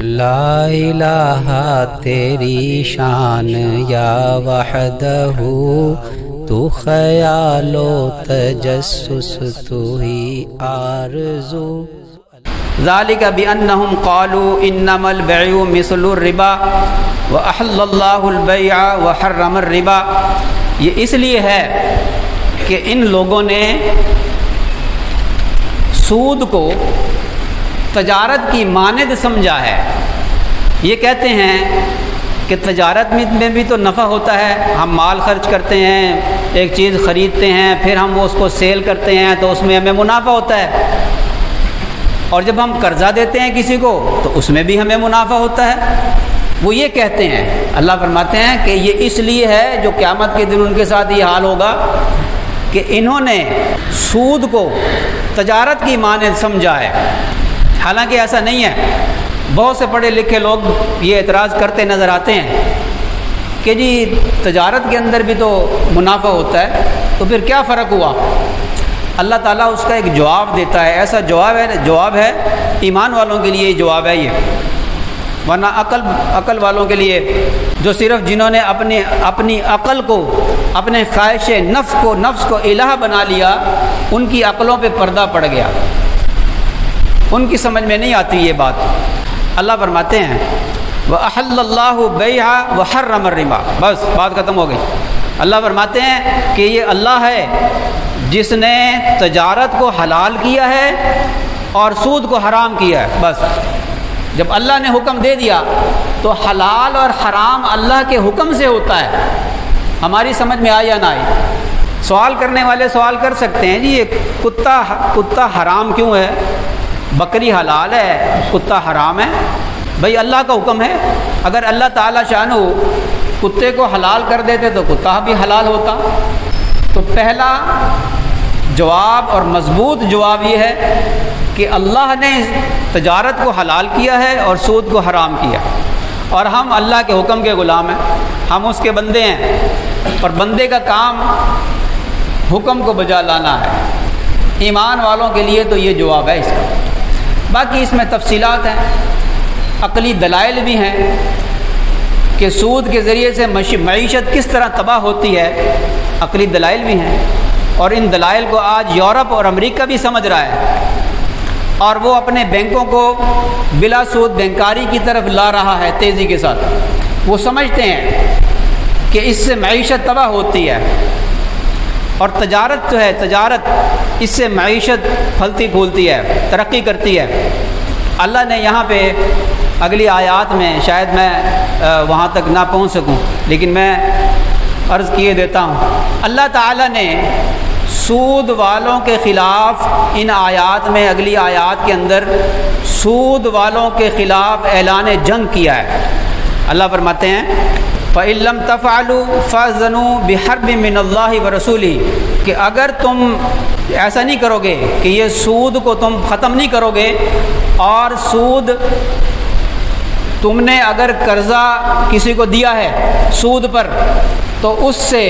لا الہ تیری شان یا وحدہ، تو خیال و تجسس تو ہی آرزو۔ ذالک بأنہم قالوا انما البیع مثل الربا واحل اللہ البیع وحرم الربا۔ یہ اس لیے ہے کہ ان لوگوں نے سود کو تجارت کی مانند سمجھا ہے۔ یہ کہتے ہیں کہ تجارت میں بھی تو نفع ہوتا ہے، ہم مال خرچ کرتے ہیں، ایک چیز خریدتے ہیں، پھر ہم اس کو سیل کرتے ہیں تو اس میں ہمیں منافع ہوتا ہے، اور جب ہم قرضہ دیتے ہیں کسی کو تو اس میں بھی ہمیں منافع ہوتا ہے۔ وہ یہ کہتے ہیں، اللہ فرماتے ہیں کہ یہ اس لیے ہے جو قیامت کے دن ان کے ساتھ یہ حال ہوگا کہ انہوں نے سود کو تجارت کی مانند سمجھا ہے، حالانکہ ایسا نہیں ہے۔ بہت سے پڑھے لکھے لوگ یہ اعتراض کرتے نظر آتے ہیں کہ جی تجارت کے اندر بھی تو منافع ہوتا ہے، تو پھر کیا فرق ہوا؟ اللہ تعالیٰ اس کا ایک جواب دیتا ہے، ایسا جواب ہے ایمان والوں کے لیے جواب ہے یہ، ورنہ عقل والوں کے لیے جو صرف جنہوں نے اپنی عقل کو، اپنے خواہش نفس کو الہ بنا لیا، ان کی عقلوں پہ پردہ پڑ گیا، ان کی سمجھ میں نہیں آتی یہ بات۔ اللہ فرماتے ہیں وَأَحَلَّ اللَّهُ بَيْعَ وَحَرَّمَ الرِّبَا، بس بات ختم ہو گئی۔ اللہ فرماتے ہیں کہ یہ اللہ ہے جس نے تجارت کو حلال کیا ہے اور سود کو حرام کیا ہے۔ بس جب اللہ نے حکم دے دیا تو حلال اور حرام اللہ کے حکم سے ہوتا ہے، ہماری سمجھ میں آئی یا نہ آئی؟ سوال کرنے والے سوال کر سکتے ہیں جی یہ کتا حرام کیوں ہے؟ بکری حلال ہے، کتا حرام ہے؟ بھئی اللہ کا حکم ہے، اگر اللہ تعالیٰ شانہ کتے کو حلال کر دیتے تو کتا بھی حلال ہوتا۔ تو پہلا جواب اور مضبوط جواب یہ ہے کہ اللہ نے تجارت کو حلال کیا ہے اور سود کو حرام کیا، اور ہم اللہ کے حکم کے غلام ہیں، ہم اس کے بندے ہیں، اور بندے کا کام حکم کو بجا لانا ہے۔ ایمان والوں کے لیے تو یہ جواب ہے اس کا۔ باقی اس میں تفصیلات ہیں، عقلی دلائل بھی ہیں کہ سود کے ذریعے سے معیشت کس طرح تباہ ہوتی ہے، عقلی دلائل بھی ہیں، اور ان دلائل کو آج یورپ اور امریکہ بھی سمجھ رہا ہے، اور وہ اپنے بینکوں کو بلا سود بینکاری کی طرف لا رہا ہے تیزی کے ساتھ۔ وہ سمجھتے ہیں کہ اس سے معیشت تباہ ہوتی ہے، اور تجارت جو ہے، تجارت اس سے معیشت پھلتی پھولتی ہے، ترقی کرتی ہے۔ اللہ نے یہاں پہ اگلی آیات میں، شاید میں وہاں تک نہ پہنچ سکوں لیکن میں عرض کیے دیتا ہوں، اللہ تعالیٰ نے سود والوں کے خلاف ان آیات میں، اگلی آیات کے اندر سود والوں کے خلاف اعلان جنگ کیا ہے۔ اللہ فرماتے ہیں فَإِن لَّمْ تَفْعَلُوا فَأْذَنُوا بِحَرْبٍ مِّنَ اللَّهِ وَرَسُولِهِ، کہ اگر تم ایسا نہیں کرو گے کہ یہ سود کو تم ختم نہیں کرو گے، اور سود تم نے اگر قرضہ کسی کو دیا ہے سود پر تو اس سے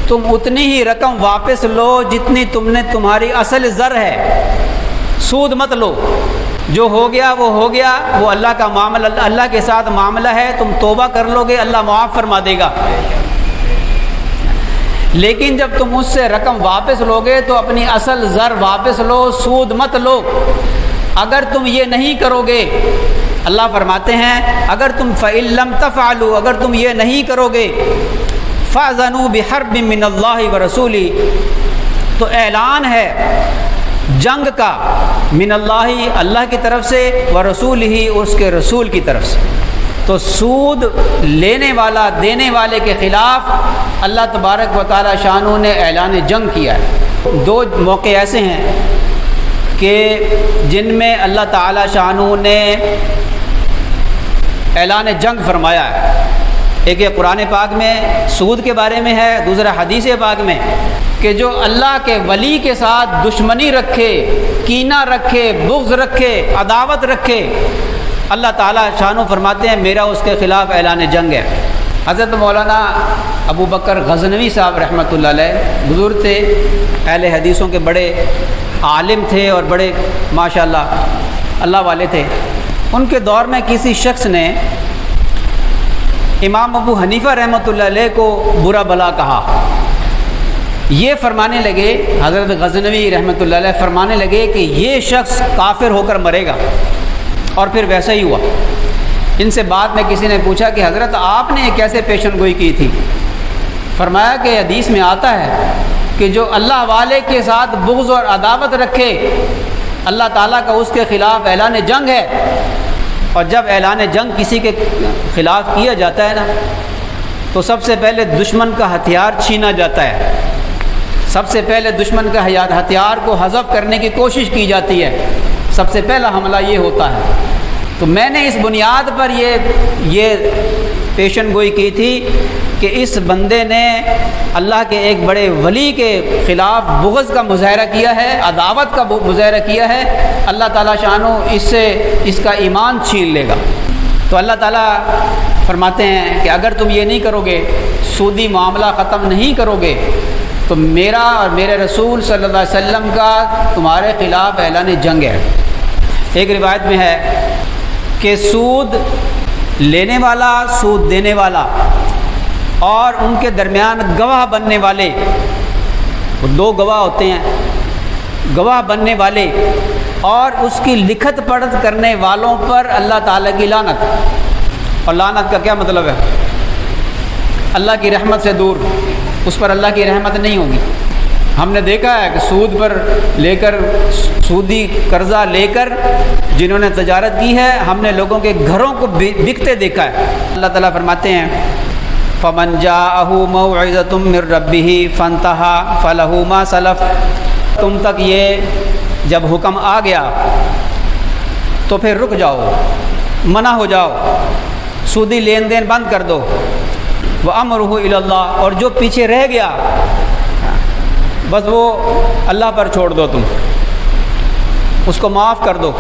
تم اتنی ہی رقم واپس لو جتنی تم نے تمہاری اصل زر ہے، سود مت لو۔ جو ہو گیا وہ ہو گیا، وہ اللہ کا معاملہ، اللہ کے ساتھ معاملہ ہے، تم توبہ کر لو گے اللہ معاف فرما دے گا، لیکن جب تم اس سے رقم واپس لو گے تو اپنی اصل زر واپس لو، سود مت لو۔ اگر تم یہ نہیں کرو گے، اللہ فرماتے ہیں اگر تم فَإِن لَّمْ تَفْعَلُوا، اگر تم یہ نہیں کرو گے، فَأْذَنُوا بِحَرْبٍ مِّنَ اللَّهِ وَرَسُولِهِ، تو اعلان ہے جنگ کا، من اللہ، اللہ کی طرف سے، ورسولہ، اس کے رسول کی طرف سے۔ تو سود لینے والا، دینے والے کے خلاف اللہ تبارک و تعالی شانہ نے اعلان جنگ کیا ہے۔ دو موقع ایسے ہیں کہ جن میں اللہ تعالی شانہ نے اعلان جنگ فرمایا ہے۔ ایک قرآن پاک میں سود کے بارے میں ہے، دوسرا حدیث پاک میں، کہ جو اللہ کے ولی کے ساتھ دشمنی رکھے، کینہ رکھے، بغض رکھے، عداوت رکھے، اللہ تعالیٰ شانو فرماتے ہیں میرا اس کے خلاف اعلان جنگ ہے۔ حضرت مولانا ابو بکر غزنوی صاحب رحمۃ اللہ علیہ بزرگ تھے، اہل حدیثوں کے بڑے عالم تھے اور بڑے ماشاءاللہ اللہ والے تھے۔ ان کے دور میں کسی شخص نے امام ابو حنیفہ رحمۃ اللہ علیہ کو برا بلا کہا. یہ فرمانے لگے، حضرت غزنوی رحمۃ اللہ علیہ فرمانے لگے کہ یہ شخص کافر ہو کر مرے گا، اور پھر ویسا ہی ہوا. ان سے بعد میں کسی نے پوچھا کہ حضرت آپ نے کیسے پیشن گوئی کی تھی؟ فرمایا کہ حدیث میں آتا ہے کہ جو اللہ والے کے ساتھ بغض اور عداوت رکھے، اللہ تعالیٰ کا اس کے خلاف اعلان جنگ ہے. اور جب اعلان جنگ کسی کے خلاف کیا جاتا ہے نا، تو سب سے پہلے دشمن کا ہتھیار چھینا جاتا ہے، سب سے پہلے دشمن کا ہتھیار کو حذف کرنے کی کوشش کی جاتی ہے، سب سے پہلا حملہ یہ ہوتا ہے. تو میں نے اس بنیاد پر یہ پیشن گوئی کی تھی کہ اس بندے نے اللہ کے ایک بڑے ولی کے خلاف بغض کا مظاہرہ کیا ہے، عداوت کا مظاہرہ کیا ہے، اللہ تعالیٰ شانو اس سے اس کا ایمان چھین لے گا. تو اللہ تعالیٰ فرماتے ہیں کہ اگر تم یہ نہیں کرو گے، سودی معاملہ ختم نہیں کرو گے، تو میرا اور میرے رسول صلی اللہ علیہ وسلم کا تمہارے خلاف اعلان جنگ ہے. ایک روایت میں ہے کہ سود لینے والا، سود دینے والا اور ان کے درمیان گواہ بننے والے، وہ دو گواہ ہوتے ہیں، گواہ بننے والے اور اس کی لکھت پڑھت کرنے والوں پر اللہ تعالیٰ کی لعنت. اور لعنت کا کیا مطلب ہے؟ اللہ کی رحمت سے دور، اس پر اللہ کی رحمت نہیں ہوگی. ہم نے دیکھا ہے کہ سود پر لے کر، سودی قرضہ لے کر جنہوں نے تجارت کی ہے، ہم نے لوگوں کے گھروں کو بکتے دیکھا ہے. اللہ تعالیٰ فرماتے ہیں فَمَنْ جَاءَهُ مَوْعِظَةٌ مِّن رَّبِّهِ فَانْتَهَىٰ فَلَهُ مَا سَلَفَ. تم تک یہ جب حکم آ گیا تو پھر رک جاؤ، منع ہو جاؤ، سودی لین دین بند کر دو. وَأَمْرُهُ إِلَى اللَّهِ، اور جو پیچھے رہ گیا بس وہ اللہ پر چھوڑ دو، تم اس کو معاف کر دو.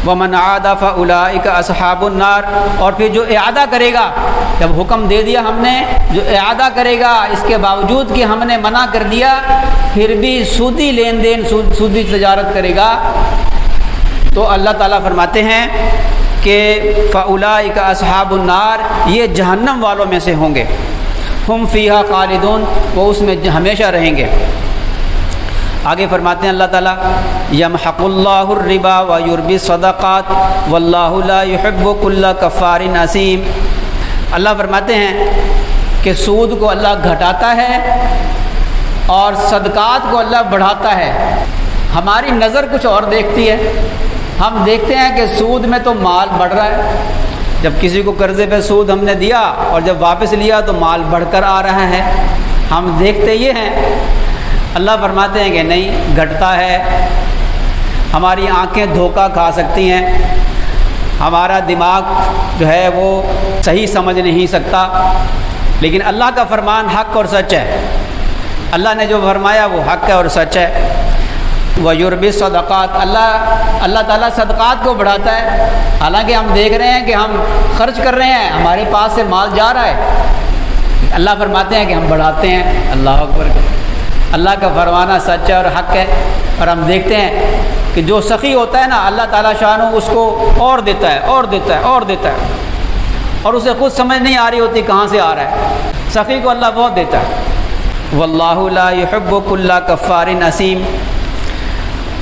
وَمَنْ عَادَ فَأُولَٰئِكَ أَصْحَابُ النَّارِ، اور پھر جو اعادہ کرے گا، جب حکم دے دیا ہم نے، جو اعادہ کرے گا اس کے باوجود کہ ہم نے منع کر دیا، پھر بھی سودی لین دین، سودی تجارت کرے گا، تو اللہ تعالیٰ فرماتے ہیں کہ فَأُولَٰئِكَ أَصْحَابُ النَّارِ، یہ جہنم والوں میں سے ہوں گے. ہم فیہا خالدون، وہ اس میں ہمیشہ رہیں گے. آگے فرماتے ہیں اللہ تعالیٰ یمحق اللہ الربا ویربی الصدقات واللہ لا یحب کل کفار اثیم. اللہ فرماتے ہیں کہ سود کو اللہ گھٹاتا ہے اور صدقات کو اللہ بڑھاتا ہے. ہماری نظر کچھ اور دیکھتی ہے، ہم دیکھتے ہیں کہ سود میں تو مال بڑھ رہا ہے، جب کسی کو قرضے پہ سود ہم نے دیا اور جب واپس لیا تو مال بڑھ کر آ رہا ہے، ہم دیکھتے یہ ہیں. اللہ فرماتے ہیں کہ نہیں، گھٹتا ہے. ہماری آنکھیں دھوکہ کھا سکتی ہیں، ہمارا دماغ جو ہے وہ صحیح سمجھ نہیں سکتا، لیکن اللہ کا فرمان حق اور سچ ہے. اللہ نے جو فرمایا وہ حق ہے اور سچ ہے. وَيُرْبِي الصَّدَقَاتِ، اللہ تعالیٰ صدقات کو بڑھاتا ہے. حالانکہ ہم دیکھ رہے ہیں کہ ہم خرچ کر رہے ہیں، ہمارے پاس سے مال جا رہا ہے، اللہ فرماتے ہیں کہ ہم بڑھاتے ہیں. اللہ اکبر. اللہ کا فرمانا سچ ہے اور حق ہے. اور ہم دیکھتے ہیں کہ جو سخی ہوتا ہے نا، اللہ تعالیٰ شانو اس کو اور دیتا ہے، اور دیتا ہے، اور دیتا ہے، اور اسے خود سمجھ نہیں آ رہی ہوتی کہاں سے آ رہا ہے. سخی کو اللہ بہت دیتا ہے. واللہ لا یحب کل کفار اثیم.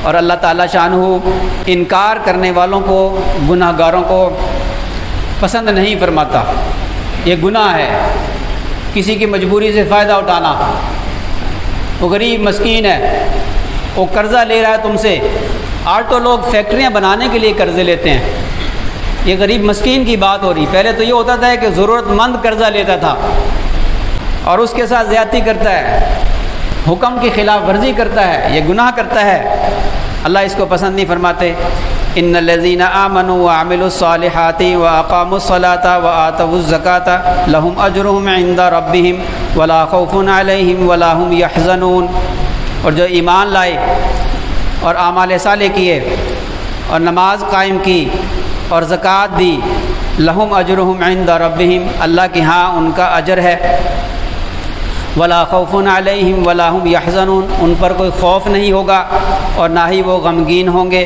اور اللہ تعالیٰ شانہ انکار کرنے والوں کو، گناہ گاروں کو پسند نہیں فرماتا. یہ گناہ ہے کسی کی مجبوری سے فائدہ اٹھانا. وہ غریب مسکین ہے، وہ قرضہ لے رہا ہے تم سے. آٹو لوگ فیکٹریاں بنانے کے لیے قرضے لیتے ہیں. یہ غریب مسکین کی بات ہو رہی. پہلے تو یہ ہوتا تھا کہ ضرورت مند قرضہ لیتا تھا اور اس کے ساتھ زیادتی کرتا ہے، حکم کی خلاف ورزی کرتا ہے، یہ گناہ کرتا ہے. اللہ اس کو پسند نہیں فرماتے. ان الذين آمنوا وعملوا الصالحات واقاموا الصلاة وآتوا الزكاة لهم اجرهم عند ربهم ولا خوف عليهم ولا هم يحزنون. اور جو ایمان لائے اور اعمال صالح کیے اور نماز قائم کی اور زکوٰۃ دی، لهم اجرهم عند ربهم، اللہ کے ہاں ان کا اجر ہے. ولا خوف علیہم ولا هم یحزنون، ان پر کوئی خوف نہیں ہوگا اور نہ ہی وہ غمگین ہوں گے۔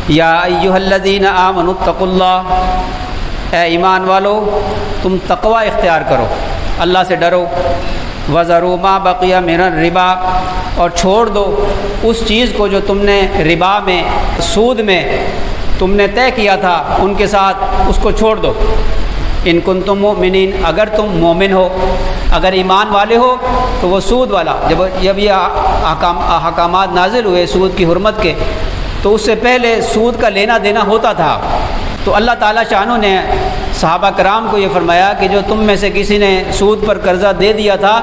یا ایھا الذین آمنوا اتقوا اللہ، اے ایمان والو تم تقوی اختیار کرو، اللہ سے ڈرو۔ وذروا ما بقی من الربا، اور چھوڑ دو اس چیز کو جو تم نے ربا میں، سود میں تم نے طے کیا تھا، ان کے ساتھ اس کو چھوڑ دو۔ ان کنتم مؤمنین، اگر تم مومن ہو، اگر ایمان والے ہو تو وہ سود والا، جب یہ احکامات نازل ہوئے سود کی حرمت کے، تو اس سے پہلے سود کا لینا دینا ہوتا تھا۔ تو اللہ تعالیٰ شانہ نے صحابہ کرام کو یہ فرمایا کہ جو تم میں سے کسی نے سود پر قرضہ دے دیا تھا،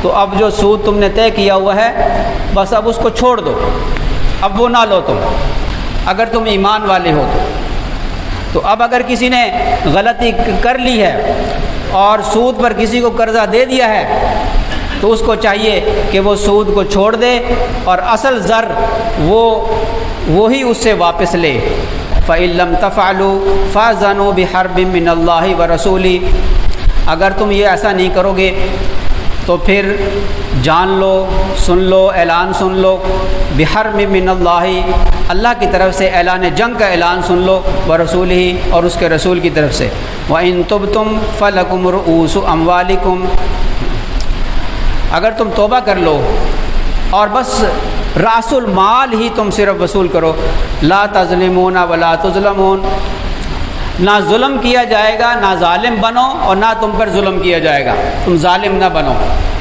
تو اب جو سود تم نے طے کیا ہوا ہے بس اب اس کو چھوڑ دو، اب وہ نہ لو تم، اگر تم ایمان والے ہو تو اب اگر کسی نے غلطی کر لی ہے اور سود پر کسی کو قرضہ دے دیا ہے تو اس کو چاہیے کہ وہ سود کو چھوڑ دے اور اصل زر وہی اس سے واپس لے۔ فَإِن لَّمْ تَفْعَلُوا فَأَذَنُوا بِحَرْبٍ مِّنَ اللَّهِ وَرَسُولِهِ، اگر تم یہ ایسا نہیں کرو گے تو پھر جان لو، سن لو، اعلان سن لو، بحرب من اللہ، اللہ کی طرف سے اعلان جنگ کا اعلان سن لو، ورسولہ، اور اس کے رسول کی طرف سے۔ وَإِن تُبْتُمْ فَلَكُمْ رُؤُوسُ أَمْوَالِكُمْ، اگر تم توبہ کر لو اور بس راس المال ہی تم صرف وصول کرو، لا تظلمون ولا تظلمون، نہ ظلم کیا جائے گا، نہ ظالم بنو، اور نہ تم پر ظلم کیا جائے گا، تم ظالم نہ بنو۔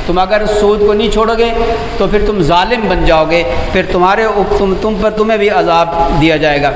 تم اگر سود کو نہیں چھوڑو گے تو پھر تم ظالم بن جاؤ گے، پھر تمہیں بھی عذاب دیا جائے گا۔